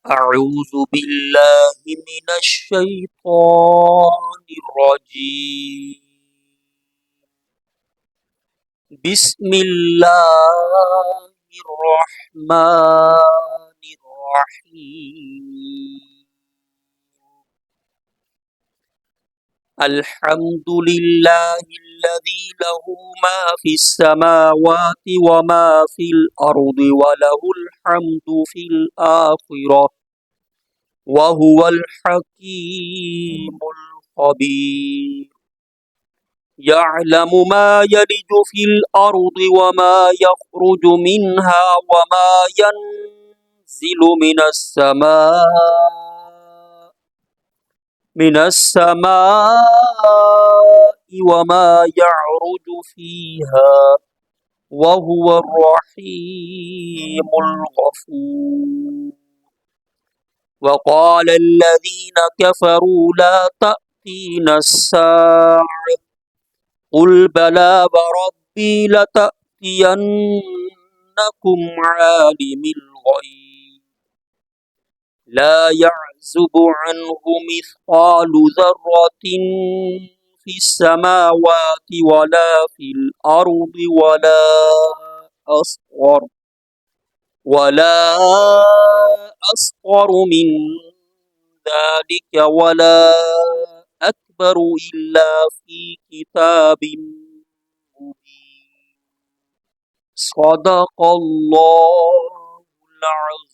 أعوذ بالله من الشيطان الرجيم. بسم الله الرحمن الرحيم. الحمد لله الذي له ما في السماوات وما في الأرض وله الحمد في الآخرة وهو الحكيم الخبير. يعلم ما يلج في الأرض وما يخرج منها وما ينزل من السماء وما يعرج فيها وهو الرحيم الغفور. وقال الذين كفروا لا تأتينا الساعة قل بلى وربي لتأتينكم عالم الغيب لا يعزب عنه مثقال ذرة في السماوات ولا في الأرض ولا أصغر من ذلك ولا أكبر إلا في كتاب مبين. صدق الله العظيم.